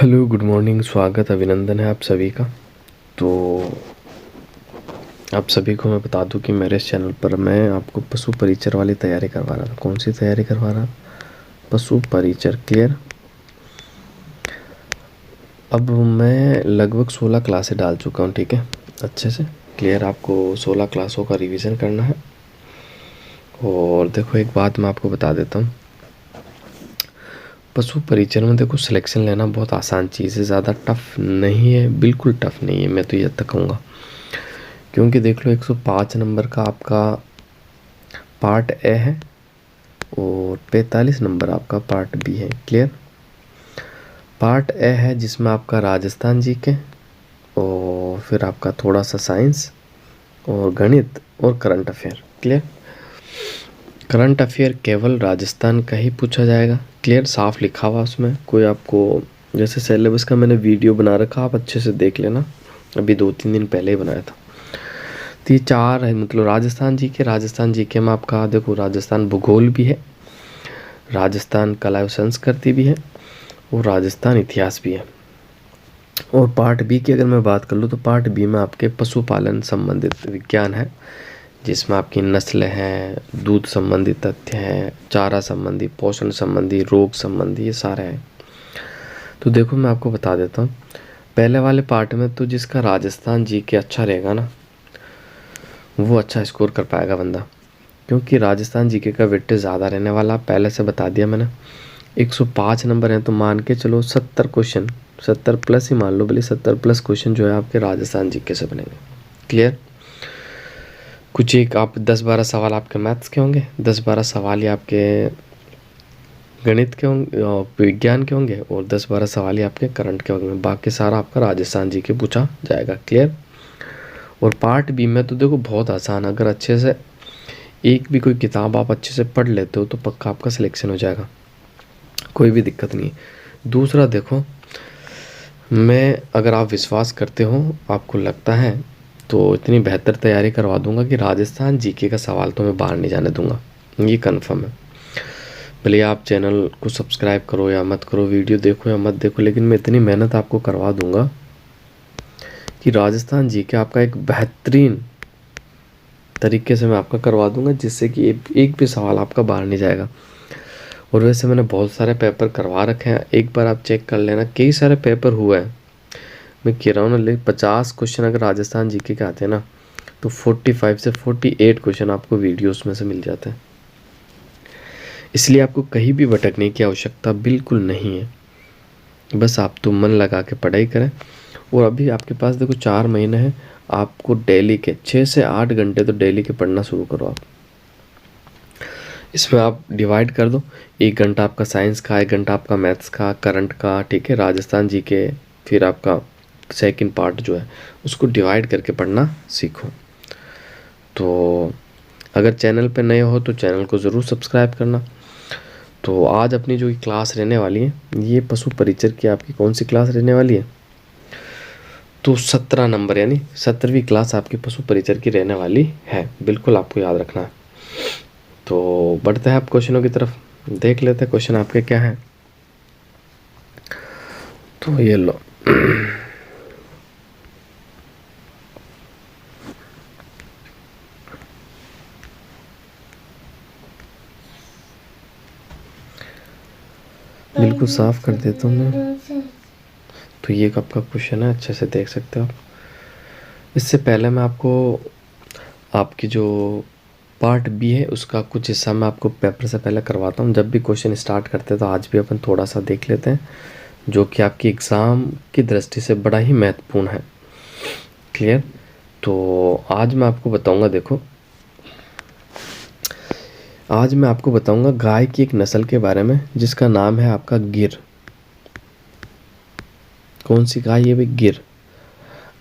Hello, good morning. स्वागत अभिनंदन है आप सभी का। तो आप सभी को मैं बता दूं कि मेरे इस चैनल पर मैं आपको पशु परिचर वाली तैयारी करवा रहा था। कौन सी तैयारी करवा रहा? पशु परिचर। क्लियर? अब मैं लगभग 16 क्लासें डाल चुका हूं, ठीक है, अच्छे से। क्लियर? आपको 16 क्लासों का रिवीजन करना है। और देखो, एक बात मैं आपको बता देता हूँ। पशु परिचर में देखो, सिलेक्शन लेना बहुत आसान चीज़ है, ज़्यादा टफ नहीं है, बिल्कुल टफ नहीं है, मैं तो ये तक कहूँगा। क्योंकि देख लो, 105 नंबर का आपका पार्ट ए है और 45 नंबर आपका पार्ट बी है। क्लियर? पार्ट ए है जिसमें आपका राजस्थान जीके और फिर आपका थोड़ा सा साइंस और गणित और current affair. Clear? Current affair केवल राजस्थान का ही पूछा जाएगा। क्लियर? साफ लिखा हुआ उसमें, कोई आपको जैसे सिलेबस का मैंने वीडियो बना रखा, आप अच्छे से देख लेना, अभी 2-3 दिन पहले ही बनाया था। तो ये 4 है, मतलब राजस्थान जीके में आपका देखो, राजस्थान भूगोल भी है, राजस्थान कला एवं संस्कृति भी है और राजस्थान इतिहास भी है। और पार्ट बी की अगर मैं बात कर लूँ तो पार्ट बी में आपके पशुपालन संबंधित विज्ञान है, जिसमें आपकी नस्ल है, दूध संबंधी तथ्य है, चारा संबंधी, पोषण संबंधी, रोग संबंधी, ये सारे हैं। तो देखो, मैं आपको बता देता हूँ, पहले वाले पार्ट में तो जिसका राजस्थान जीके अच्छा रहेगा ना, वो अच्छा स्कोर कर पाएगा बंदा, क्योंकि राजस्थान जीके का वेटेज ज़्यादा रहने वाला, पहले से बता दिया मैंने। 105 नंबर हैं तो मान के चलो 70 क्वेश्चन, 70 प्लस ही मान लो, भले 70 प्लस क्वेश्चन जो है आपके राजस्थान जीके से बनेंगे। क्लियर? कुछ एक आप 10-12 सवाल आपके मैथ्स के होंगे, 10-12 सवाल ही आपके गणित के होंगे, विज्ञान के होंगे, और 10-12 सवाल ही आपके करंट के होंगे। बाकी सारा आपका राजस्थान जीके पूछा जाएगा। क्लियर? और पार्ट बी में तो देखो बहुत आसान, अगर अच्छे से एक भी कोई किताब आप अच्छे से पढ़ लेते हो तो पक्का आपका सिलेक्शन हो जाएगा, कोई भी दिक्कत नहीं है। दूसरा देखो, मैं अगर आप विश्वास करते हो, आपको लगता है, तो इतनी बेहतर तैयारी करवा दूंगा कि राजस्थान जीके का सवाल तो मैं बाहर नहीं जाने दूंगा, ये कन्फर्म है। भले आप चैनल को सब्सक्राइब करो या मत करो, वीडियो देखो या मत देखो, लेकिन मैं इतनी मेहनत आपको करवा दूंगा कि राजस्थान जीके आपका एक बेहतरीन तरीके से मैं आपका करवा दूंगा, जिससे कि एक भी सवाल आपका बाहर नहीं जाएगा। और वैसे मैंने बहुत सारे पेपर करवा रखे हैं, एक बार आप चेक कर लेना, कई सारे पेपर हुए हैं, मैं कह रहा हूँ ना। लेकिन 50 क्वेश्चन अगर राजस्थान जीके के आते हैं ना, तो 45 से 48 क्वेश्चन आपको वीडियोस में से मिल जाते हैं। इसलिए आपको कहीं भी भटकने की आवश्यकता बिल्कुल नहीं है, बस आप तो मन लगा के पढ़ाई करें। और अभी आपके पास देखो 4 महीने हैं, आपको डेली के 6 से 8 घंटे तो डेली के पढ़ना शुरू करो आप। इसमें आप डिवाइड कर दो, 1 घंटा आपका साइंस का, 1 घंटा आपका मैथ्स का, करंट का, ठीक है, राजस्थान जीके, फिर आपका सेकंड पार्ट जो है उसको डिवाइड करके पढ़ना सीखो। तो अगर चैनल पे नए हो तो चैनल को ज़रूर सब्सक्राइब करना। तो आज अपनी जो क्लास रहने वाली है, ये पशु परिचर की आपकी कौन सी क्लास रहने वाली है? तो 17 नंबर, यानी 17वीं क्लास आपकी पशु परिचर की रहने वाली है, बिल्कुल आपको याद रखना है। तो बढ़ते हैं आप क्वेश्चनों की तरफ, देख लेते हैं क्वेश्चन आपके क्या हैं। तो ये लो, बिल्कुल साफ कर देता हूँ मैं। तो ये आपका क्वेश्चन है, अच्छे से देख सकते हो आप। इससे पहले मैं आपको आपकी जो पार्ट बी है उसका कुछ हिस्सा मैं आपको पेपर से पहले करवाता हूँ। जब भी क्वेश्चन स्टार्ट करते हैं तो आज भी अपन थोड़ा सा देख लेते हैं, जो कि आपकी एग्ज़ाम की दृष्टि से बड़ा ही महत्वपूर्ण है। क्लियर? तो आज मैं आपको बताऊंगा, देखो, आज मैं आपको बताऊंगा गाय की एक नस्ल के बारे में जिसका नाम है आपका गिर। कौन सी गाय है भाई? गिर।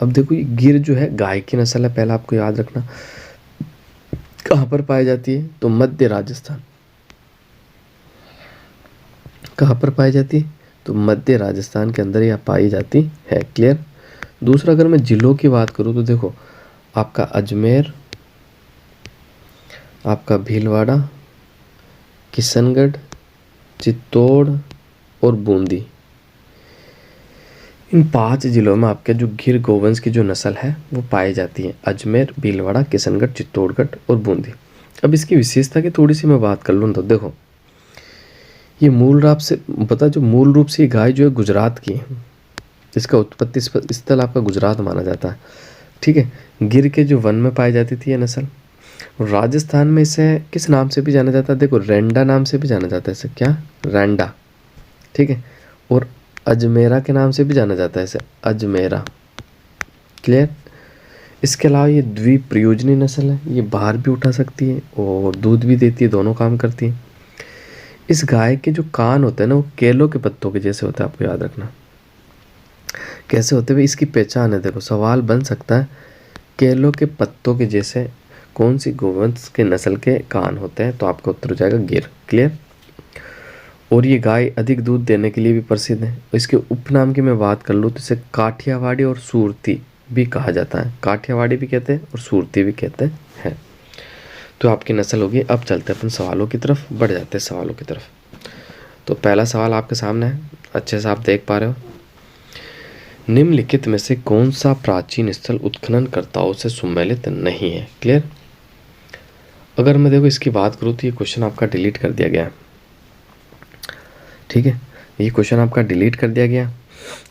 अब देखो, ये गिर जो है गाय की नस्ल है, पहला आपको याद रखना। कहाँ पर पाई जाती है? तो मध्य राजस्थान। कहाँ पर पाई जाती है? तो मध्य राजस्थान के अंदर यह पाई जाती है। क्लियर? दूसरा, अगर मैं जिलों की बात करूँ तो देखो, आपका अजमेर, आपका भीलवाड़ा, किशनगढ़, चित्तौड़ और बूंदी, इन 5 जिलों में आपके जो गिर गोवंश की जो नस्ल है वो पाई जाती है, अजमेर, भीलवाड़ा, किशनगढ़, चित्तौड़गढ़ और बूंदी। अब इसकी विशेषता की थोड़ी सी मैं बात कर लूँ तो देखो, ये मूल रूप से ये गाय जो है गुजरात की है, इसका उत्पत्ति स्थल आपका गुजरात माना जाता है, ठीक है। गिर के जो वन में पाई जाती थी ये नस्ल। राजस्थान में इसे किस नाम से भी जाना जाता है, देखो रेंडा नाम से भी जाना जाता है इसे, क्या, रेंडा, ठीक है। और अजमेरा के नाम से भी जाना जाता है इसे, अजमेरा, क्लियर। इसके अलावा ये द्विप्रयोजनी नस्ल है, ये बाहर भी उठा सकती है और दूध भी देती है, दोनों काम करती है। इस गाय के जो कान होते हैं ना वो केलों के पत्तों के जैसे होते हैं, आपको याद रखना। कैसे होते हुए इसकी पहचान है, देखो सवाल बन सकता है, केलों के पत्तों के जैसे कौन सी गोवंश के नस्ल के कान होते हैं, तो आपका उत्तर हो जाएगा गिर, क्लियर। और ये गाय अधिक दूध देने के लिए भी प्रसिद्ध है। इसके उपनाम की मैं बात कर लूँ तो इसे काठियावाड़ी और सूरती भी कहा जाता है, काठियावाड़ी भी कहते हैं और सूरती भी कहते हैं। तो आपकी नस्ल होगी। अब चलते हैं अपन सवालों की तरफ, बढ़ जाते हैं सवालों की तरफ। तो पहला सवाल आपके सामने है, अच्छे से आप देख पा रहे हो। निम्नलिखित में से कौन सा प्राचीन स्थल उत्खननकर्ताओं से सुमेलित नहीं है, क्लियर। अगर मैं देखो इसकी बात करूँ तो ये क्वेश्चन आपका डिलीट कर दिया गया, ठीक है, ये क्वेश्चन आपका डिलीट कर दिया गया,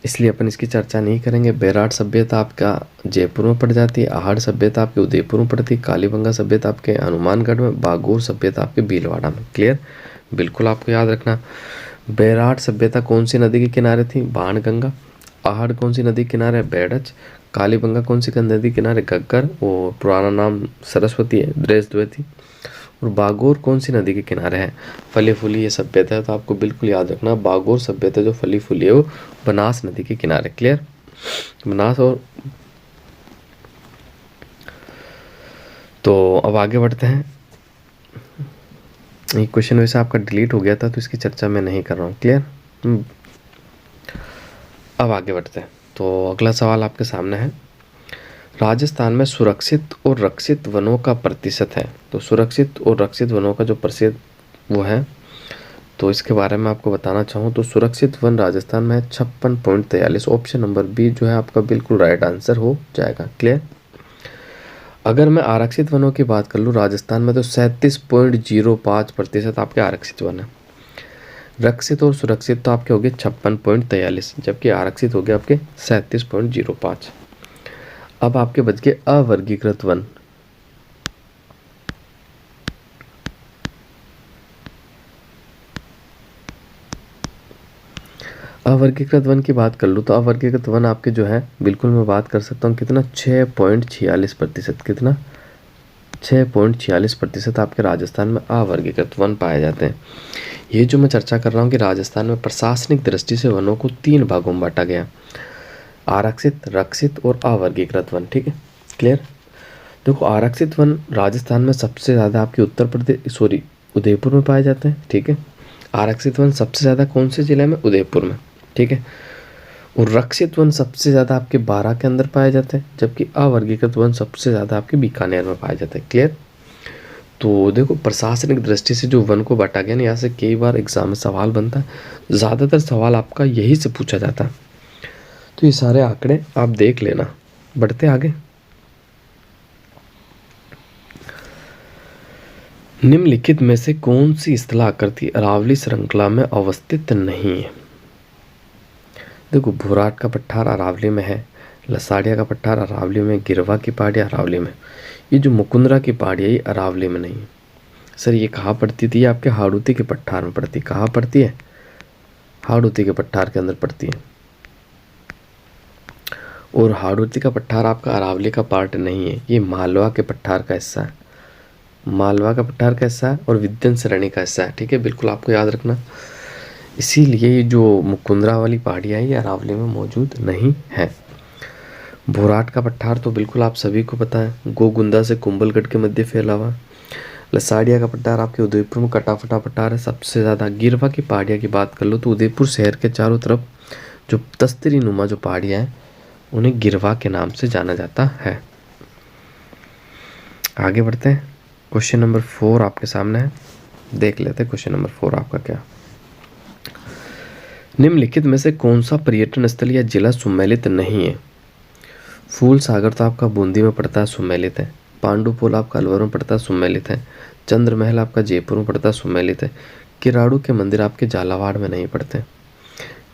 इसलिए अपन इसकी चर्चा नहीं करेंगे। बैराट सभ्यता आपका जयपुर में पड़ जाती है, आहड़ सभ्यता आपके उदयपुर में पड़ती है, कालीबंगा सभ्यता आपके हनुमानगढ़ में, बागोर सभ्यता आपके भीलवाड़ा में, क्लियर। बिल्कुल आपको याद रखना। बैराट सभ्यता कौन सी नदी के किनारे थी, बाणगंगा। आहड़ कौन सी नदी के किनारे है, बेड़च। कालीबंगा कौन सी नदी के किनारे, घग्गर, और पुराना नाम सरस्वती है, द्वेषद्वती। और बागोर कौन सी नदी के किनारे है, फली फूली ये सभ्यता है, तो आपको बिल्कुल याद रखना बागोर सभ्यता जो फली फूली है वो बनास नदी के किनारे, क्लियर। बनास। और तो अब आगे बढ़ते हैं। ये क्वेश्चन वैसे आपका डिलीट हो गया था तो इसकी चर्चा मैं नहीं कर रहा हूँ, क्लियर। अब आगे बढ़ते हैं। तो अगला सवाल आपके सामने है, राजस्थान में सुरक्षित और रक्षित वनों का प्रतिशत है। तो सुरक्षित और रक्षित वनों का जो प्रतिशत वो है, तो इसके बारे में आपको बताना चाहूँ तो सुरक्षित वन राजस्थान में 56.43, ऑप्शन नंबर बी जो है आपका बिल्कुल राइट आंसर हो जाएगा, क्लियर। अगर मैं आरक्षित वनों की बात कर लूँ राजस्थान में तो 37.05% आपके आरक्षित वन है। रक्षित और सुरक्षित तो आपके हो गए 56.43, जबकि आरक्षित हो गए आपके 37.05। अब आपके बच गए अवर्गीकृत वन। अवर्गीकृत वन की बात कर लूँ तो अवर्गीकृत वन आपके जो है बिल्कुल मैं बात कर सकता हूँ कितना, 6.46%, कितना, 6.46% आपके राजस्थान में अवर्गीकृत वन पाए जाते हैं। ये जो मैं चर्चा कर रहा हूँ कि राजस्थान में प्रशासनिक दृष्टि से वनों को 3 भागों में बांटा गया, आरक्षित, रक्षित और अवर्गीकृत वन, ठीक है, क्लियर। देखो आरक्षित वन राजस्थान में सबसे ज़्यादा आपके उदयपुर में पाए जाते हैं, ठीक है। आरक्षित वन सबसे ज़्यादा कौन से जिले में, उदयपुर में, ठीक है। और रक्षित वन सबसे ज़्यादा आपके 12 के अंदर पाए जाते हैं, जबकि अवर्गीकृत वन सबसे ज़्यादा आपके बीकानेर में पाए जाते हैं, क्लियर। तो देखो प्रशासनिक दृष्टि से जो वन को बांटा गया ना, यहाँ से कई बार एग्जाम में सवाल बनता है, ज़्यादातर सवाल आपका यही से पूछा जाता है। तो ये सारे आंकड़े आप देख लेना। बढ़ते आगे। निम्नलिखित में से कौन सी स्थल आकृति अरावली श्रृंखला में अवस्थित नहीं है। देखो भोराट का पठार अरावली में है, लसाड़िया का पठार अरावली में, गिरवा की पहाड़ी अरावली में। ये जो मुकुंदरा की पहाड़ी है ये अरावली में नहीं है। सर ये कहाँ पड़ती थी, आपके हाड़ौती के पठार में पड़ती है। कहाँ पड़ती है, हाड़ौती के पठार के अंदर पड़ती है। और हाड़ौती का पठार आपका अरावली का पार्ट नहीं है, ये मालवा के पठार का हिस्सा है, मालवा का पठार का हिस्सा है और विंध्य श्रेणी का हिस्सा है, ठीक है, बिल्कुल आपको याद रखना। इसीलिए ये जो मुकुंदरा वाली पहाड़ियाँ है ये अरावली में मौजूद नहीं है। भोराट का पठार तो बिल्कुल आप सभी को पता है, गोगुंदा से कुंभलगढ़ के मध्य फैला हुआ। लसाड़िया का पठार आपके उदयपुर में कटाफटा पठार है सबसे ज़्यादा। गिरवा की पहाड़ियाँ की बात कर लो तो उदयपुर शहर के चारों तरफ जो तस्तरी नुमा जो पहाड़ियाँ हैं उन्हें गिरवा के नाम से जाना जाता है। आगे बढ़ते हैं। क्वेश्चन नंबर 4 आपके सामने है, देख लेते हैं क्वेश्चन नंबर 4 आपका क्या। निम्नलिखित में से कौन सा पर्यटन स्थल या जिला सुमेलित नहीं है? फूल सागर तो आपका बूंदी में पड़ता है, सुमेलित है। पांडुपुल आपका अलवर में पड़ता है, सुमेलित है। चंद्र महल आपका जयपुर में पड़ता है, सुमेलित है। किराड़ू के मंदिर आपके झालावाड़ में नहीं पड़ते।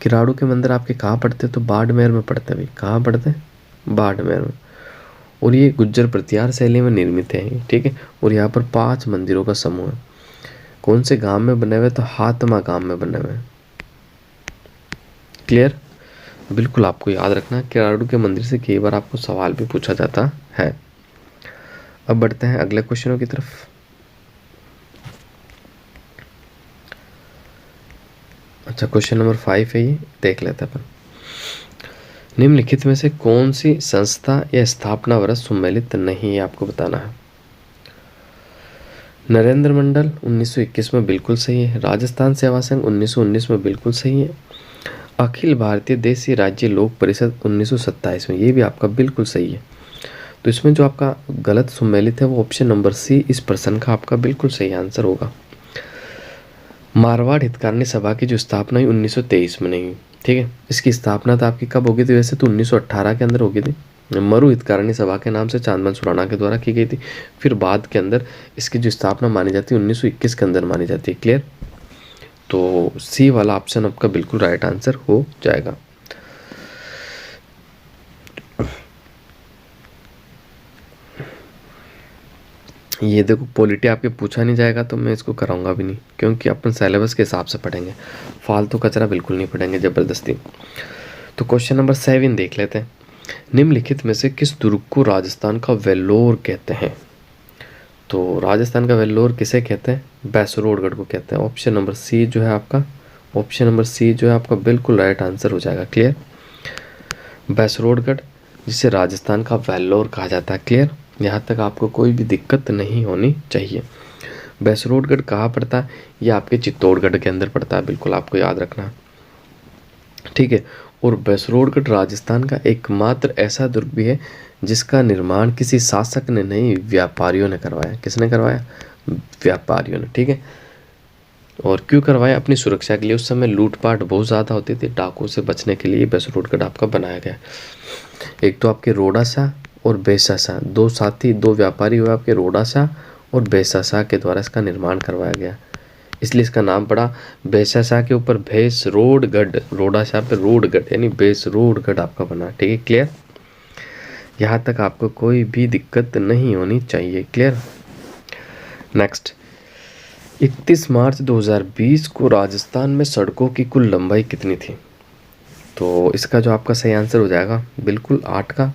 किराड़ू के मंदिर आपके कहाँ पड़ते? तो बाड़मेर में पड़ते हैं भाई। कहाँ पड़ते हैं? बाड़मेर में। और ये गुज्जर प्रतिहार शैली में निर्मित है, ठीक है। और यहाँ पर 5 मंदिरों का समूह है। कौन से गांव में बने हुए? तो हातमा गांव में बने हुए हैं। क्लियर? बिल्कुल आपको याद रखना, किराड़ू के मंदिर से कई बार आपको सवाल भी पूछा जाता है। अब बढ़ते हैं अगले क्वेश्चनों की तरफ। अच्छा, क्वेश्चन नंबर 5 है, ये देख लेते हैं अपन। निम्नलिखित में से कौन सी संस्था या स्थापना वर्ष सुमेलित नहीं है? आपको बताना है। नरेंद्र मंडल 1921 में बिल्कुल सही है। राजस्थान सेवा संघ 1919 में बिल्कुल सही है। अखिल भारतीय देशी राज्य लोक परिषद 1927 में, ये भी आपका बिल्कुल सही है। तो इसमें जो आपका गलत सुमेलित है वो ऑप्शन नंबर सी इस प्रश्न का आपका बिल्कुल सही आंसर होगा। मारवाड़ हितकारिणी सभा की जो स्थापना हुई 1923 में नहीं हुई, ठीक है। इसकी स्थापना तो आपकी कब होगी थी? वैसे तो 1918 के अंदर होगी थी। मरु हितकारिणी सभा के नाम से चांदमल सुराणा के द्वारा की गई थी। फिर बाद के अंदर इसकी जो स्थापना मानी जाती है 1921 के अंदर मानी जाती है। क्लियर? तो सी वाला ऑप्शन आपका बिल्कुल राइट आंसर हो जाएगा। ये देखो, पॉलिटी आपके पूछा नहीं जाएगा तो मैं इसको कराऊंगा भी नहीं, क्योंकि अपन सिलेबस के हिसाब से पढ़ेंगे, फालतू कचरा बिल्कुल नहीं पढ़ेंगे ज़बरदस्ती। तो क्वेश्चन नंबर 7 देख लेते हैं। निम्नलिखित में से किस दुर्ग को राजस्थान का वेल्लोर कहते हैं? तो राजस्थान का वेल्लोर किसे कहते हैं? बैसरोडगढ़ को कहते हैं। ऑप्शन नंबर सी जो है आपका, ऑप्शन नंबर सी जो है आपका बिल्कुल राइट आंसर हो जाएगा। क्लियर? बैसरोडगढ़, जिसे राजस्थान का वेल्लोर कहा जाता है। क्लियर? यहाँ तक आपको कोई भी दिक्कत नहीं होनी चाहिए। बैसरोडगढ़ कहाँ पड़ता है? ये आपके चित्तौड़गढ़ के अंदर पड़ता है, बिल्कुल आपको याद रखना है, ठीक है। और बैसरोडगढ़ राजस्थान का एकमात्र ऐसा दुर्ग भी है जिसका निर्माण किसी शासक ने नहीं, व्यापारियों ने करवाया। किसने करवाया? व्यापारियों ने, ठीक है। और क्यों करवाया? अपनी सुरक्षा के लिए। उस समय लूटपाट बहुत ज़्यादा होती थी, डाकुओं से बचने के लिए बैसरोडगढ़ आपका बनाया गया। एक तो आपके रोड़ा शाह और बेसा शाह, दो साथी, दो व्यापारी हुए आपके, रोड़ा शाह और बेसा शाह के द्वारा इसका निर्माण करवाया गया, इसलिए इसका नाम पड़ा। बेसा शाह के ऊपर भैंसरोडगढ़, रोड़ा शाह पे रोडगढ़, यानी भैंसरोडगढ़ आपका बना, ठीक है। क्लियर? यहाँ तक आपको कोई भी दिक्कत नहीं होनी चाहिए। क्लियर? नेक्स्ट, 31 मार्च 2020 को राजस्थान में सड़कों की कुल लंबाई कितनी थी? तो इसका जो आपका सही आंसर हो जाएगा बिल्कुल 8 का,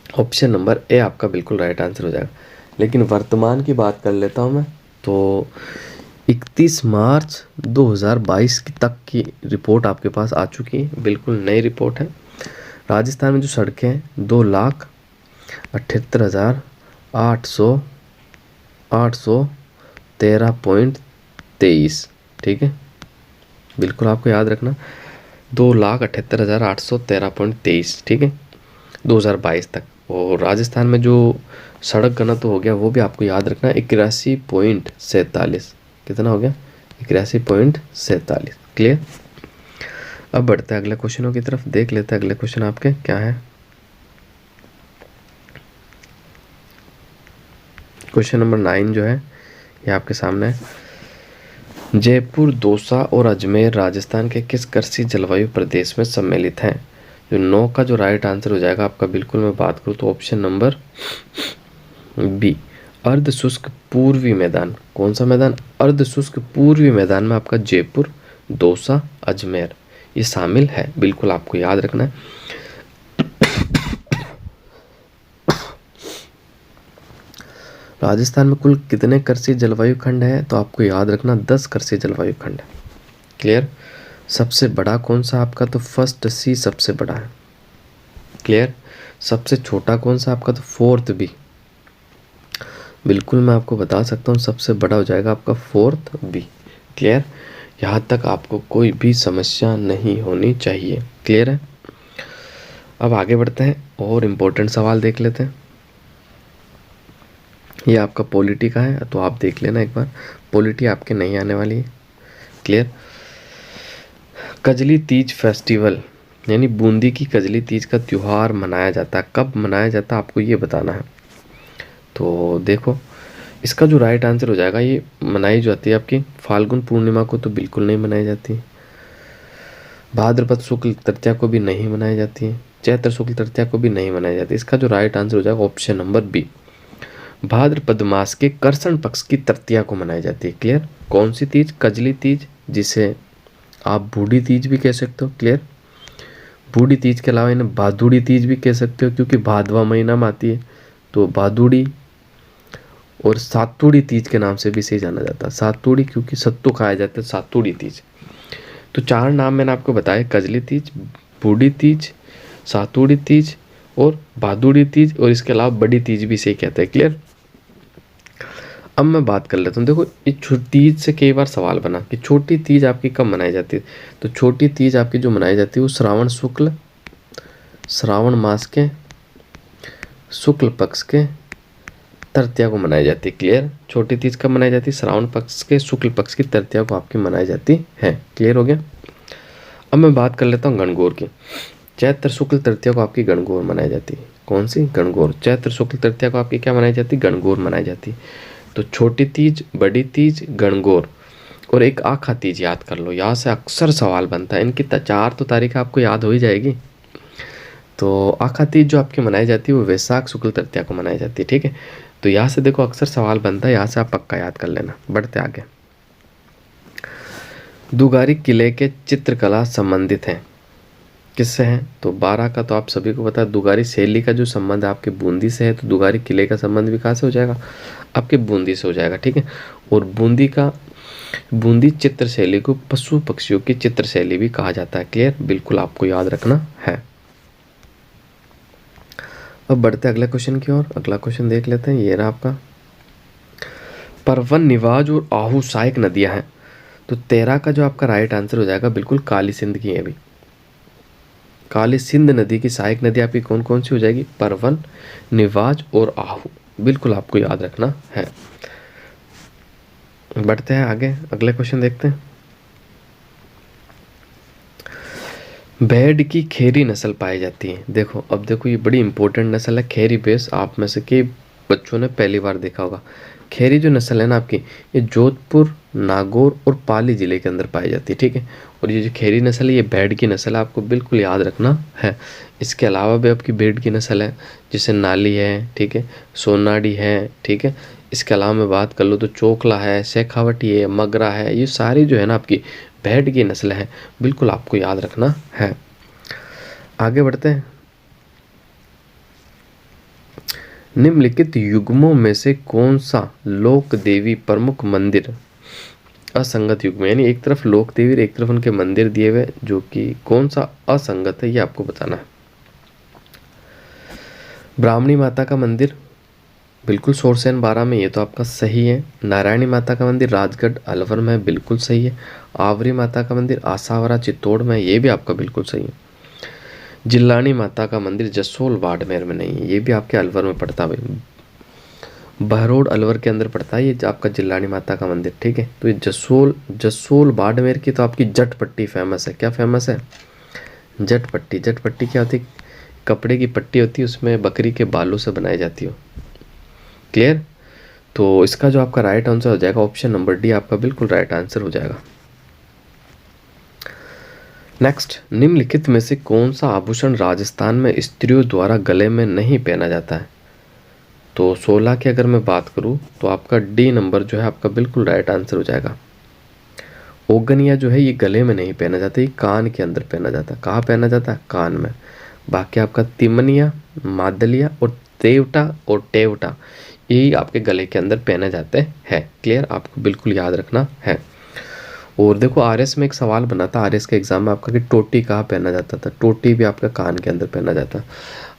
ऑप्शन नंबर ए आपका बिल्कुल राइट आंसर हो जाएगा। लेकिन वर्तमान की बात कर लेता हूँ मैं, तो 31 मार्च 2022 तक की रिपोर्ट आपके पास आ चुकी है, बिल्कुल नई रिपोर्ट है। राजस्थान में जो सड़कें हैं 2,78,813.23, ठीक है। बिल्कुल आपको याद रखना, 2,78,813.23, ठीक है, 2022 तक। और राजस्थान में जो सड़क घनत्व हो गया वो भी आपको याद रखना, 81.47। कितना हो गया? 81.47। क्लियर? अब बढ़ते हैं अगले क्वेश्चनों की तरफ, देख लेते हैं अगले क्वेश्चन आपके क्या है। क्वेश्चन नंबर 9 जो है ये आपके सामने है। जयपुर, दौसा और अजमेर राजस्थान के किस कृषि जलवायु प्रदेश में सम्मिलित हैं? जो 9 का जो राइट आंसर हो जाएगा आपका, बिल्कुल मैं बात करूँ तो ऑप्शन नंबर बी, अर्ध शुष्क पूर्वी मैदान। कौन सा मैदान? अर्ध शुष्क पूर्वी मैदान में आपका जयपुर, दौसा, अजमेर ये शामिल है, बिल्कुल आपको याद रखना है। राजस्थान में कुल कितने कृषि जलवायु खंड है? तो आपको याद रखना 10 कृषि जलवायु खंड है। क्लियर? सबसे बड़ा कौन सा आपका? तो फर्स्ट सी सबसे बड़ा है। क्लियर? सबसे छोटा कौन सा आपका? तो फोर्थ बी। बिल्कुल मैं आपको बता सकता हूँ, सबसे बड़ा हो जाएगा आपका फोर्थ बी। क्लियर? यहाँ तक आपको कोई भी समस्या नहीं होनी चाहिए। क्लियर है? अब आगे बढ़ते हैं और इम्पोर्टेंट सवाल देख लेते हैं। ये आपका पॉलिटी का है, तो आप देख लेना एक बार, पॉलिटी आपके नहीं आने वाली है। क्लियर? कजली तीज फेस्टिवल यानी बूंदी की कजली तीज का त्यौहार मनाया जाता है, कब मनाया जाता है आपको ये बताना है। तो देखो इसका जो राइट आंसर हो जाएगा, ये मनाई जाती है आपकी फाल्गुन पूर्णिमा को तो बिल्कुल नहीं मनाई जाती, भाद्रपद शुक्ल तृतीया को भी नहीं मनाई जाती है, चैत्र शुक्ल तृतीया को भी नहीं मनाई जाती। इसका जो राइट आंसर हो जाएगा ऑप्शन नंबर बी, भाद्रपद मास के कर्षण पक्ष की तृतीया को मनाई जाती है। क्लियर? कौन सी तीज? कजली तीज, जिसे आप बूढ़ी तीज भी कह सकते हो। क्लियर? बूढ़ी तीज के अलावा इन्हें भादुड़ी तीज भी कह सकते हो, क्योंकि भादवा महीना में आती है, तो भादुड़ी। और सातुड़ी तीज के नाम से भी इसे जाना जाता है, सातुड़ी, क्योंकि सत्तू खाया जाता है, सातुड़ी तीज। तो 4 नाम मैंने आपको बताए, कजली तीज, बूढ़ी तीज, सातुड़ी तीज और भादुड़ी तीज, और इसके अलावा बड़ी तीज भी इसे कहते हैं। क्लियर? अब मैं बात कर लेता हूँ। देखो इस तीज से कई बार सवाल बना कि छोटी तीज आपकी कब मनाई जाती है। तो छोटी तीज आपकी जो मनाई जाती है वो श्रावण मास के शुक्ल पक्ष के तृतीया को मनाई जाती है। क्लियर? छोटी तीज कब मनाई जाती है? श्रावण पक्ष के शुक्ल पक्ष की तृतीया को आपकी मनाई जाती है। क्लियर हो गया? अब मैं बात कर लेता हूँ गणगौर की। चैत्र शुक्ल तृतीया को आपकी गणगौर मनाई जाती है। कौन सी? गणगौर। चैत्र शुक्ल तृतीया को आपकी क्या मनाई जाती है? गणगौर मनाई जाती है। तो छोटी तीज, बड़ी तीज, गणगौर और एक आखा तीज याद कर लो, यहाँ से अक्सर सवाल बनता है। इनकी 4 तो तारीख आपको याद हो ही जाएगी। तो आखा तीज जो आपकी मनाई जाती है वो वैशाख शुक्ल तृतीया को मनाई जाती है। ठीक है? तो यहाँ से देखो अक्सर सवाल बनता है, यहाँ से आप पक्का याद कर लेना। बढ़ते आगे। दुगारी किले के चित्रकला संबंधित हैं, किससे हैं? तो 12 का तो आप सभी को पता है। दुगारी शैली का जो संबंध आपके बूंदी से है, तो दुगारी किले का संबंध भी कहाँ से हो जाएगा? आपके बूंदी से हो जाएगा। ठीक है? और बूंदी चित्र शैली को पशु पक्षियों की चित्र शैली भी कहा जाता है। क्लियर? बिल्कुल आपको याद रखना है। अब बढ़ते अगले क्वेश्चन की ओर। अगला क्वेश्चन देख लेते हैं, ये रहा आपका। परवन, निवाज और आहू सहायक नदियां हैं। तो 13 का जो आपका राइट आंसर हो जाएगा बिल्कुल काली सिंध की है। अभी काली सिंध नदी की सहायक नदी आपकी कौन कौन सी हो जाएगी? परवन, निवाज और आहू। बिल्कुल आपको याद रखना है। बढ़ते हैं आगे, अगले क्वेश्चन देखते हैं। भेड़ की खेरी नस्ल पाई जाती है। देखो अब देखो ये बड़ी इंपॉर्टेंट नस्ल है, खेरी बेस। आप में से कई बच्चों ने पहली बार देखा होगा। खेरी जो नस्ल है ना आपकी, ये जोधपुर, नागौर और पाली जिले के अंदर पाई जाती है। ठीक है? और ये जो खेरी नस्ल है ये भेड़ की नस्ल है, आपको बिल्कुल याद रखना है। इसके अलावा भी आपकी भेड़ की नस्ल है, जैसे नाली है, ठीक है, सोनाडी है, ठीक है। इसके अलावा मैं बात कर लूँ तो चोकला है, शेखावटी है, मगरा है, ये सारी जो है ना आपकी भेड़ की नस्ल है, बिल्कुल आपको याद रखना है। आगे बढ़ते हैं। निम्नलिखित युग्मों में से कौन सा लोक देवी प्रमुख मंदिर असंगत युग्म, यानी एक तरफ लोक देवी और एक तरफ उनके मंदिर दिए हुए, जो कि कौन सा असंगत है ये आपको बताना है। ब्राह्मणी माता का मंदिर बिल्कुल सोरसेन 12 में, ये तो आपका सही है। नारायणी माता का मंदिर राजगढ़ अलवर में, बिल्कुल सही है। आवरी माता का मंदिर आसावरा चित्तौड़ में, ये भी आपका बिल्कुल सही है। जिल्लानी माता का मंदिर जसोल बाड़मेर में नहीं है, ये भी आपके अलवर में पड़ता है भाई, बहरोड अलवर के अंदर पड़ता है ये आपका जिल्लानी माता का मंदिर। ठीक है? तो ये जसोल बाड़मेर की तो आपकी जट पट्टी फेमस है। क्या फेमस है? जट पट्टी। जट पट्टी क्या होती है? कपड़े की पट्टी होती है, उसमें बकरी के बालों से बनाई जाती हो। क्लियर? तो इसका जो आपका राइट आंसर हो जाएगा ऑप्शन नंबर डी, आपका बिल्कुल राइट आंसर हो जाएगा। नेक्स्ट, निम्नलिखित में से कौन सा आभूषण राजस्थान में स्त्रियों द्वारा गले में नहीं पहना जाता है? तो 16 की अगर मैं बात करूं तो आपका डी नंबर जो है आपका बिल्कुल राइट आंसर हो जाएगा। ओगनिया जो है ये गले में नहीं पहना जाता, ये कान के अंदर पहना जाता है। कहाँ पहना जाता है? कान में। बाकी आपका तिमनिया, मादलिया और तेवटा और टेवटा यही आपके गले के अंदर पहने जाते हैं। क्लियर? आपको बिल्कुल याद रखना है। और देखो आरएस में एक सवाल बना था, आरएस के एग्जाम में आपका, कि टोटी कहाँ पहना जाता था? टोटी भी आपका कान के अंदर पहना जाता है।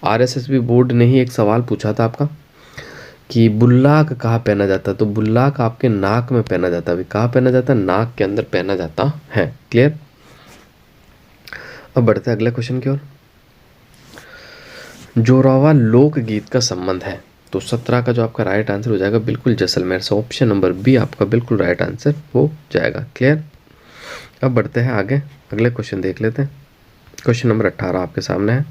आरएसएस भी बोर्ड ने ही एक सवाल पूछा था आपका कि बुल्लाक कहाँ पहना जाता है? तो बुल्लाक आपके नाक में पहना जाता है। कहाँ पहना जाता है? नाक के अंदर पहना जाता है। क्लियर? अब बढ़ते हैं अगले क्वेश्चन की ओर। जोरावा लोकगीत का संबंध है। तो 17 का जो आपका राइट आंसर हो जाएगा बिल्कुल जैसलमेर से, ऑप्शन नंबर बी आपका बिल्कुल राइट आंसर हो जाएगा। क्लियर? अब बढ़ते हैं आगे, अगले क्वेश्चन देख लेते हैं। क्वेश्चन नंबर 18 आपके सामने है।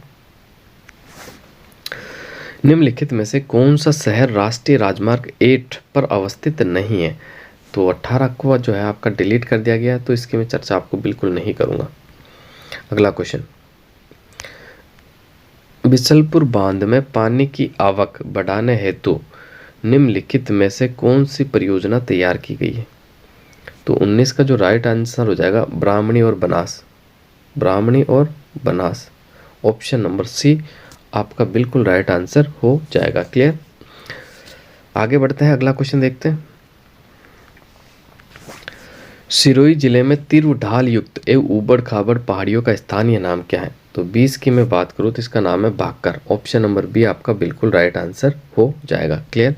निम्नलिखित में से कौन सा शहर राष्ट्रीय राजमार्ग 8 पर अवस्थित नहीं है? तो 18 को जो है आपका डिलीट कर दिया गया है, तो इसकी मैं चर्चा आपको बिल्कुल नहीं करूंगा। अगला क्वेश्चन, बिसलपुर बांध में पानी की आवक बढ़ाने हेतु निम्नलिखित में से कौन सी परियोजना तैयार की गई है? तो 19 का जो राइट आंसर हो जाएगा ब्राह्मणी और बनास। ब्राह्मणी और बनास, ऑप्शन नंबर सी आपका बिल्कुल राइट आंसर हो जाएगा। क्लियर? आगे बढ़ते हैं, अगला क्वेश्चन देखते हैं। सिरोही जिले में तीव्र ढाल युक्त एवं ऊबड़ खाबड़ पहाड़ियों का स्थानीय नाम क्या है? तो 20 की मैं बात करूँ तो इसका नाम है भाकर। ऑप्शन नंबर बी आपका बिल्कुल राइट आंसर हो जाएगा। क्लियर?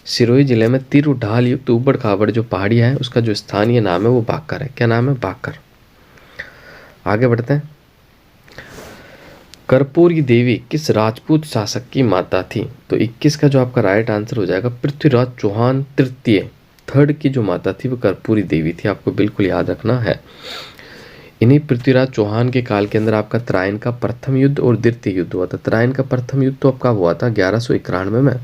सिरोही जिले में तीव्र ढाल युक्त ऊबड़ खाबड़ जो पहाड़ियाँ है उसका जो स्थानीय नाम है वो भाकर है। क्या नाम है? भाकर। आगे बढ़ते हैं। कर्पूरी देवी किस राजपूत शासक की माता थी? तो 21 का जो आपका राइट आंसर हो जाएगा पृथ्वीराज चौहान तृतीय, थर्ड की जो माता थी वो कर्पूरी देवी थी। आपको बिल्कुल याद रखना है। इन्हीं पृथ्वीराज चौहान के काल के अंदर आपका त्रायन का प्रथम युद्ध और द्वितीय युद्ध हुआ था। त्रायन का प्रथम युद्ध तो आपका हुआ था 1191 में,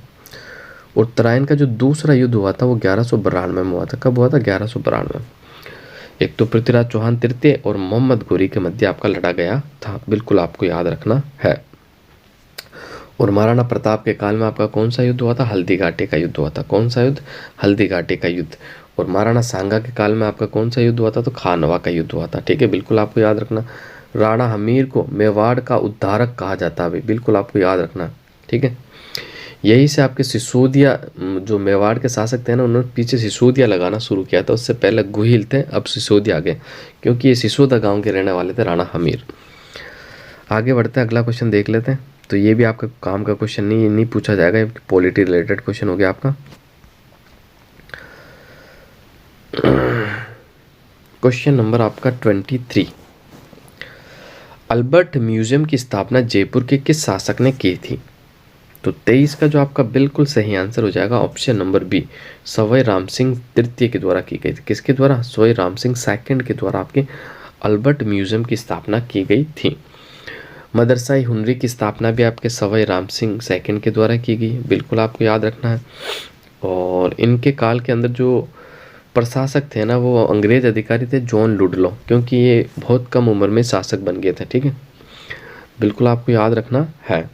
और त्रायन का जो दूसरा युद्ध हुआ था वो 1192 में हुआ था। कब हुआ था? 1192। एक तो पृथ्वीराज चौहान तृतीय और मोहम्मद गोरी के मध्य आपका लड़ा गया था, बिल्कुल आपको याद रखना है। और महाराणा प्रताप के काल में आपका कौन सा युद्ध हुआ था? हल्दी घाटी का युद्ध हुआ था। कौन सा युद्ध? हल्दी घाटी का युद्ध। और महाराणा सांगा के काल में आपका कौन सा युद्ध हुआ था? तो खानवा का युद्ध हुआ था। ठीक है, बिल्कुल आपको याद रखना। राणा हमीर को मेवाड़ का उद्धारक कहा जाता है, बिल्कुल आपको याद रखना। ठीक है, यही से आपके सिसोदिया जो मेवाड़ के शासक थे ना, उन्होंने पीछे सिसोदिया लगाना शुरू किया था। उससे पहले गुहिल थे, अब सिसोदिया आ गए, क्योंकि ये सिसोदा गांव के रहने वाले थे राणा हमीर। आगे बढ़ते हैं, अगला क्वेश्चन देख लेते हैं। तो ये भी आपका काम का क्वेश्चन नहीं पूछा जाएगा, ये पॉलिटी रिलेटेड क्वेश्चन हो गया आपका। क्वेश्चन नंबर आपका 23। अल्बर्ट म्यूजियम की स्थापना जयपुर के किस शासक ने की थी? तो 23 का जो आपका बिल्कुल सही आंसर हो जाएगा option number B, Sawai Ram Singh तृतीय के द्वारा की गई थी। किसके द्वारा? सवाई राम सिंह सेकंड के द्वारा आपके अल्बर्ट म्यूजियम की स्थापना की गई थी। मदरसा हुनरी की स्थापना भी आपके सवाई राम सिंह सेकंड के द्वारा की गई, बिल्कुल आपको याद रखना है। और इनके काल के अंदर जो प्रशासक थे ना, वो अंग्रेज अधिकारी थे जॉन लुडलो, क्योंकि ये बहुत कम उम्र में शासक बन गए थे। ठीक है, बिल्कुल आपको याद रखना है।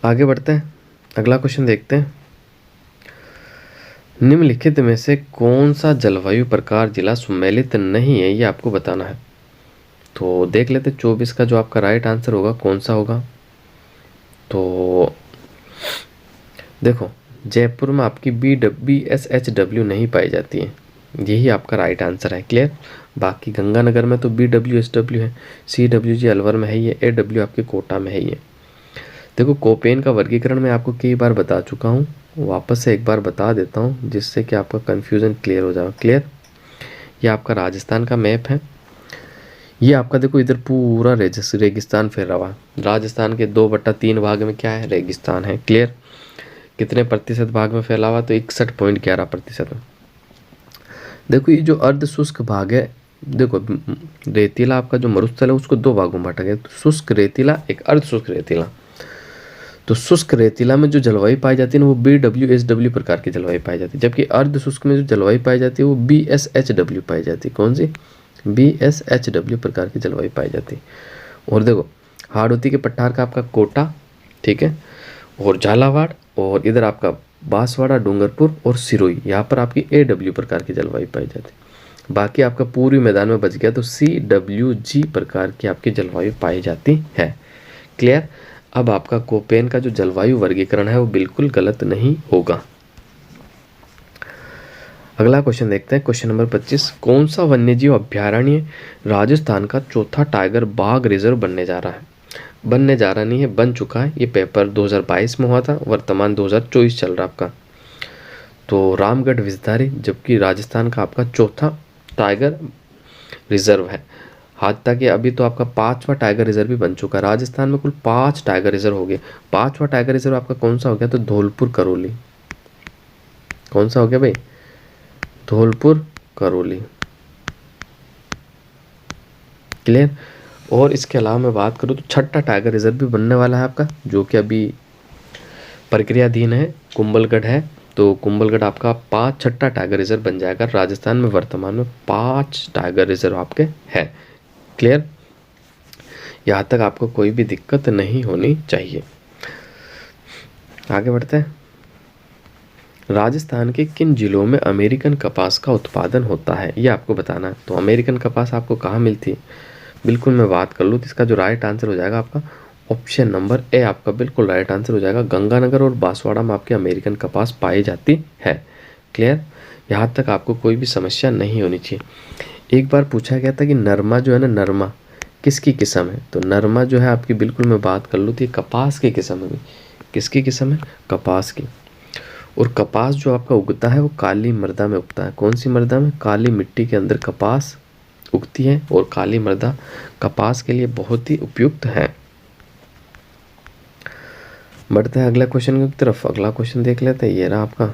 आगे बढ़ते हैं, अगला क्वेश्चन देखते हैं। निम्नलिखित में से कौन सा जलवायु प्रकार जिला सम्मिलित नहीं है, ये आपको बताना है। तो देख लेते 24 का जो आपका राइट आंसर होगा कौन सा होगा। तो देखो, जयपुर में आपकी BSHW नहीं पाई जाती है, यही आपका राइट आंसर है। क्लियर? बाकी गंगानगर में तो BWSW है, CWG अलवर में है, ये AW आपके कोटा में है। ये देखो, कोपेन का वर्गीकरण मैं आपको कई बार बता चुका हूँ, वापस से एक बार बता देता हूँ जिससे कि आपका कन्फ्यूज़न क्लियर हो जाए। क्लियर? ये आपका राजस्थान का मैप है। ये आपका देखो, इधर पूरा रेगिस्तान फैला हुआ है। राजस्थान के 2/3 भाग में क्या है? रेगिस्तान है। क्लियर? कितने प्रतिशत भाग में फैला हुआ? तो 61.11%। देखो, ये जो अर्ध शुष्क भाग है, देखो रेतीला आपका जो मरुस्थल है उसको 2 भागों में बांटा गया, तो शुष्क रेतीला, एक अर्ध शुष्क रेतीला। तो शुष्क रेतीला में जो जलवायु पाई जाती है ना, वो BWSW प्रकार की जलवायु पाई जाती है, जबकि अर्ध शुष्क में जो जलवायु पाई जाती है वो BSHW पाई जाती है। कौन सी? BSHW प्रकार की जलवायु पाई जाती है। और देखो, हाड़ौती के पठार का आपका कोटा, ठीक है, और झालावाड़, और इधर आपका बांसवाड़ा, डूंगरपुर और सिरोही, यहाँ पर आपकी AW प्रकार की जलवायु पाई जाती है। बाकी आपका पूर्वी मैदान में बच गया तो CWG प्रकार की आपकी जलवायु पाई जाती है। क्लियर? अब आपका कोपेन का जो जलवायु वर्गीकरण है वो बिल्कुल गलत नहीं होगा। अगला क्वेश्चन देखते हैं, क्वेश्चन नंबर 25। कौन सा वन्यजीव अभ्यारण्य राजस्थान का चौथा टाइगर बाघ रिजर्व बनने जा रहा है? बनने जा रहा नहीं है, बन चुका है। ये पेपर 2022 में हुआ था, वर्तमान 2024 चल रहा आपका। तो रामगढ़ विषधारी, जबकि राजस्थान का आपका चौथा टाइगर रिजर्व है। आज तक ये अभी तो आपका 5वां टाइगर रिजर्व भी बन चुका है। राजस्थान में कुल 5 टाइगर रिजर्व हो गए। 5वां टाइगर रिजर्व आपका कौन सा हो गया? तो धौलपुर करौली। कौन सा हो गया भाई? धौलपुर करौली। क्लियर। और इसके अलावा मैं बात करूँ तो छठा टाइगर रिजर्व भी बनने वाला है आपका, जो कि अभी प्रक्रियाधीन है, कुंभलगढ़ है। तो कुंभलगढ़ आपका छठा टाइगर रिजर्व बन जाएगा। राजस्थान में वर्तमान में 5 टाइगर रिजर्व आपके हैं। क्लियर, यहाँ तक आपको कोई भी दिक्कत नहीं होनी चाहिए। आगे बढ़ते हैं। राजस्थान के किन जिलों में अमेरिकन कपास का उत्पादन होता है, ये आपको बताना है। तो अमेरिकन कपास आपको कहाँ मिलती है, बिल्कुल मैं बात कर लूँ तो इसका जो राइट आंसर हो जाएगा आपका ऑप्शन नंबर ए आपका बिल्कुल राइट आंसर हो जाएगा। गंगानगर और बांसवाड़ा में आपकी अमेरिकन कपास पाई जाती है। क्लियर, यहाँ तक आपको कोई भी समस्या नहीं होनी चाहिए। एक बार पूछा गया था कि नरमा जो है ना, नरमा किसकी किस्म है, तो नरमा जो है आपकी बिल्कुल मैं बात कर लूँ तो ये कपास की किस्म है। किसकी किस्म है, कपास की। और कपास जो आपका उगता है वो काली मृदा में उगता है। कौन सी मृदा में, काली मिट्टी के अंदर कपास उगती है, और काली मृदा कपास के लिए बहुत ही उपयुक्त है। बढ़ते हैं अगला क्वेश्चन की तरफ। अगला क्वेश्चन देख लेते हैं, ये रहा आपका।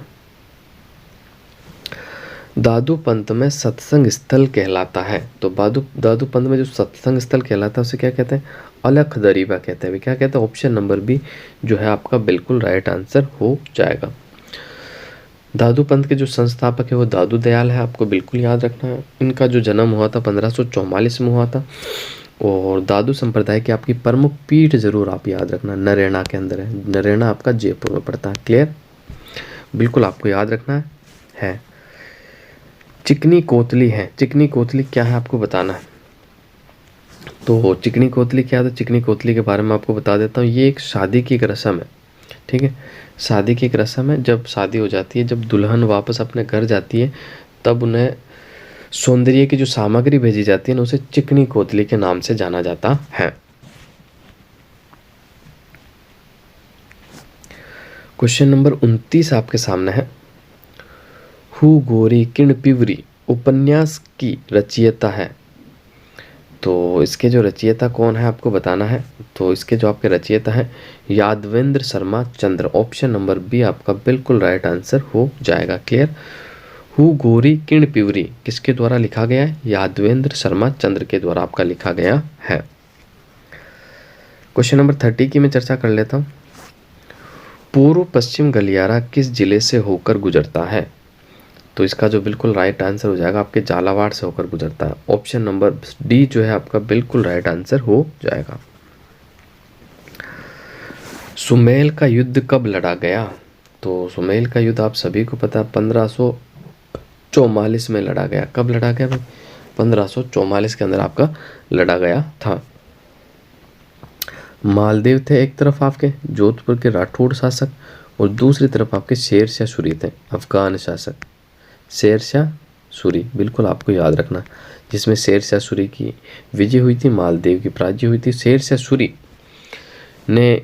दादू पंत में सत्संग स्थल कहलाता है। तो दादू पंत में जो सत्संग स्थल कहलाता है उसे क्या कहते हैं, अलख दरीबा कहते हैं। क्या कहते हैं, ऑप्शन नंबर बी जो है आपका बिल्कुल राइट आंसर हो जाएगा। दादू पंथ के जो संस्थापक है वो दादू दयाल है, आपको बिल्कुल याद रखना है। इनका जो जन्म हुआ था 1544 में हुआ था। और दादू संप्रदाय की आपकी प्रमुख पीठ जरूर आप याद रखना, नरैना के अंदर है। नरैना आपका जयपुर में पड़ता है। क्लियर, बिल्कुल आपको याद रखना है। चिकनी कोतली है, चिकनी कोतली क्या है आपको बताना है। तो चिकनी कोतली क्या है, तो चिकनी कोतली के बारे में आपको बता देता हूँ। ये एक शादी की एक रस्म है, ठीक है। शादी की एक रस्म है, जब शादी हो जाती है, जब दुल्हन वापस अपने घर जाती है, तब उन्हें सौंदर्य की जो सामग्री भेजी जाती है ना, उसे चिकनी कोतली के नाम से जाना जाता है। क्वेश्चन नंबर 29 आपके सामने है। हु गोरी किण पिवरी उपन्यास की रचयिता है। तो इसके जो रचयिता कौन है आपको बताना है। तो इसके जो आपके रचयिता है यादवेंद्र शर्मा चंद्र। ऑप्शन नंबर बी आपका बिल्कुल राइट आंसर हो जाएगा। क्लियर, हु गोरी किण पिवरी किसके द्वारा लिखा गया है, यादवेंद्र शर्मा चंद्र के द्वारा आपका लिखा गया है। क्वेश्चन नंबर 30 की मैं चर्चा कर लेता हूँ। पूर्व पश्चिम गलियारा किस जिले से होकर गुजरता है। तो इसका जो बिल्कुल राइट आंसर हो जाएगा आपके झालावाड़ से होकर गुजरता है। ऑप्शन नंबर डी जो है आपका बिल्कुल राइट आंसर हो जाएगा। सुमेल का युद्ध कब लड़ा गया। तो सुमेल का युद्ध आप सभी को पता है 1544 में लड़ा गया। कब लड़ा गया भाई, 1544 के अंदर आपका लड़ा गया था। मालदेव थे एक तरफ आपके जोधपुर के राठौड़ शासक, और दूसरी तरफ आपके शेरशाह सूरी थे अफगान शासक। शेरशाह सूरी बिल्कुल आपको याद रखना, जिसमें शेरशाह सूरी की विजय हुई थी, मालदेव की पराजय हुई थी। शेरशाह सूरी ने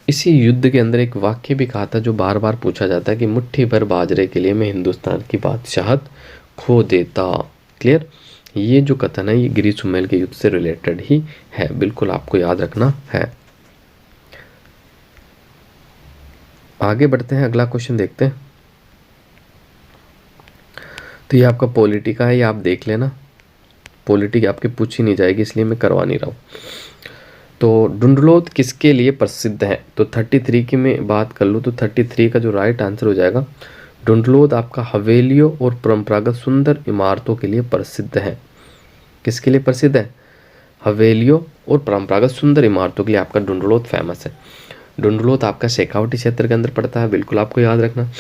इसी युद्ध के अंदर एक वाक्य भी कहा था जो बार बार पूछा जाता है कि मुट्ठी भर बाजरे के लिए मैं हिंदुस्तान की बादशाहत खो देता। क्लियर, ये जो कथन है ये गिरी सुमेल के युद्ध से रिलेटेड ही है, बिल्कुल आपको याद रखना है। आगे बढ़ते हैं, अगला क्वेश्चन देखते हैं। तो ये आपका पॉलिटी का है, ये आप देख लेना। पॉलिटी आपके पूछी नहीं जाएगी इसलिए मैं करवा नहीं रहा हूँ। तो डुंडलोद किसके लिए प्रसिद्ध है। तो 33 की मैं बात कर लूँ तो 33 का जो राइट आंसर हो जाएगा, डुंडलोद आपका हवेलियों और परंपरागत सुंदर इमारतों के लिए प्रसिद्ध है। किसके लिए प्रसिद्ध है, हवेलियों और परंपरागत सुंदर इमारतों के लिए आपका डुंडलोद फेमस है। डुंडलोद आपका शेखावटी क्षेत्र के अंदर पड़ता है, बिल्कुल आपको याद रखना।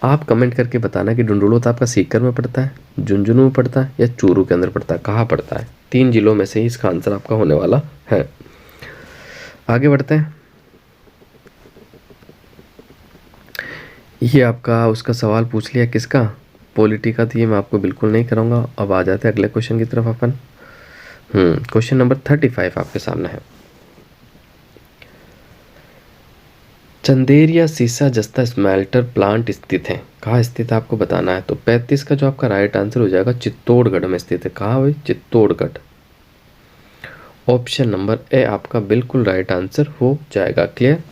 आप कमेंट करके बताना कि डुंडलोद आपका सीकर में पड़ता है, झुंझुनू में पड़ता है, या चूरू के अंदर पड़ता है, कहाँ पड़ता है। 3 जिलों में से ही इसका आंसर आपका होने वाला है। आगे बढ़ते हैं। ये आपका उसका सवाल पूछ लिया किसका, पॉलिटी का, तो ये मैं आपको बिल्कुल नहीं कराऊंगा। अब आ जाते हैं अगले क्वेश्चन की तरफ अपन। क्वेश्चन नंबर 35 आपके सामने है। चंदेरिया सीसा जस्ता स्मेल्टर प्लांट स्थित है, कहाँ स्थित है आपको बताना है। तो 35 का जो आपका राइट आंसर हो जाएगा चित्तौड़गढ़ में स्थित है। कहाँ भाई, चित्तौड़गढ़। ऑप्शन नंबर ए आपका बिल्कुल राइट आंसर हो जाएगा। क्लियर,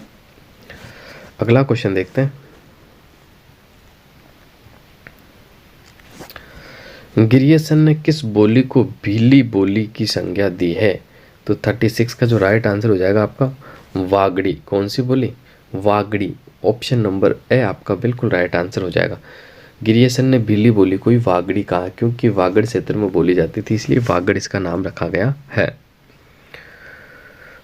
अगला क्वेश्चन देखते हैं। ग्रियर्सन ने किस बोली को भीली बोली की संज्ञा दी है? तो 36 का जो राइट आंसर हो जाएगा आपका वागड़ी। कौन सी बोली? वागड़ी। ऑप्शन नंबर ए आपका बिल्कुल राइट आंसर हो जाएगा। ग्रियर्सन ने भीली बोली को ही वागड़ी कहा क्योंकि वागड़ क्षेत्र में बोली जाती थी, इसलिए वागड़ इसका नाम रखा गया है।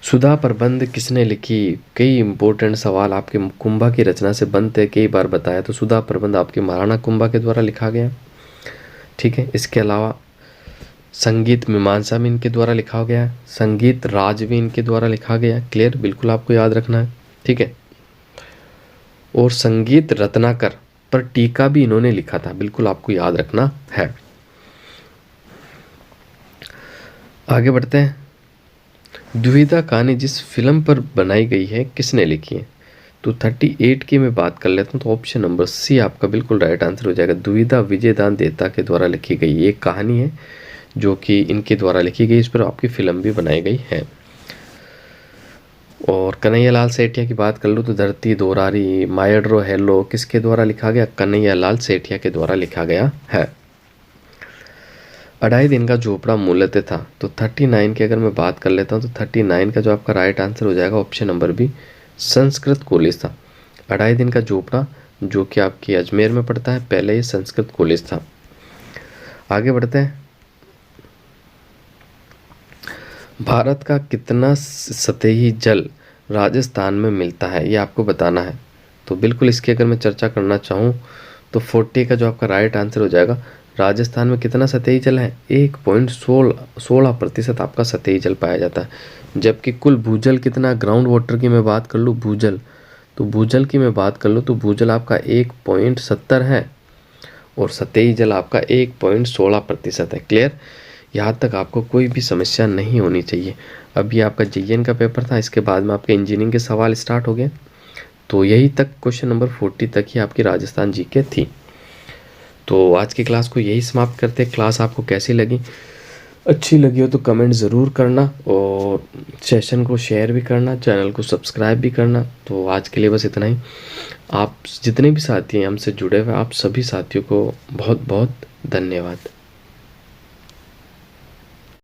सुधा प्रबंध किसने लिखी? कई इंपॉर्टेंट सवाल आपके कुंभा की रचना से बनते हैं, कई बार बताया। तो सुधा प्रबंध आपके महाराणा कुंभा के द्वारा लिखा गया, ठीक है। इसके अलावा संगीत मीमांसा में इनके द्वारा लिखा गया है, संगीत राज भी इनके द्वारा लिखा गया। क्लियर, बिल्कुल आपको याद रखना है, ठीक है। और संगीत रत्नाकर पर टीका भी इन्होंने लिखा था, बिल्कुल आपको याद रखना है। आगे बढ़ते हैं। द्विधा कहानी जिस फिल्म पर बनाई गई है किसने लिखी है? तो 38 की मैं बात कर लेता हूँ, तो ऑप्शन नंबर सी आपका बिल्कुल राइट आंसर हो जाएगा। दुविधा विजयदान देता के द्वारा लिखी गई एक कहानी है जो कि इनके द्वारा लिखी गई, इस पर आपकी फिल्म भी बनाई गई है। और कन्हैयालाल सेठिया की बात कर लो तो धरती दोरारी मायड्रो हेलो किसके द्वारा लिखा गया? कन्हैयालाल सेठिया के द्वारा लिखा गया है। 2.5 दिन का झोपड़ा मूलतः था। तो 39 की अगर मैं बात कर लेता हूँ तो 39 का जो आपका राइट आंसर हो जाएगा option number B Sanskrit college था। 2.5 दिन का झोपड़ा जो कि आपकी अजमेर में पड़ता है, पहले ये संस्कृत कॉलेज था। आगे बढ़ते हैं। भारत का कितना सतही जल राजस्थान में मिलता है, ये आपको बताना है। तो बिल्कुल इसकी अगर मैं चर्चा करना चाहूँ तो 40 का जो आपका राइट आंसर हो जाएगा। राजस्थान में कितना सतही जल है? 1.16% आपका सतही जल पाया जाता है। जबकि कुल भूजल कितना, ग्राउंड वाटर की मैं बात कर लूँ, भूजल, तो भूजल की मैं बात कर लूँ तो भूजल आपका 1.70 है और सतही जल आपका 1.16% है। क्लियर, यहाँ तक आपको कोई भी समस्या नहीं होनी चाहिए। अभी आपका जीएन का पेपर था, इसके बाद में आपके इंजीनियरिंग के सवाल स्टार्ट हो गए। तो यही तक क्वेश्चन नंबर 40 तक ही आपकी राजस्थान जीके थी। तो आज की क्लास को यही समाप्त करते हैं। क्लास आपको कैसी लगी? अच्छी लगी हो तो कमेंट ज़रूर करना और सेशन को शेयर भी करना, चैनल को सब्सक्राइब भी करना। तो आज के लिए बस इतना ही। आप जितने भी साथी हैं हमसे जुड़े हुए, आप सभी साथियों को बहुत बहुत धन्यवाद।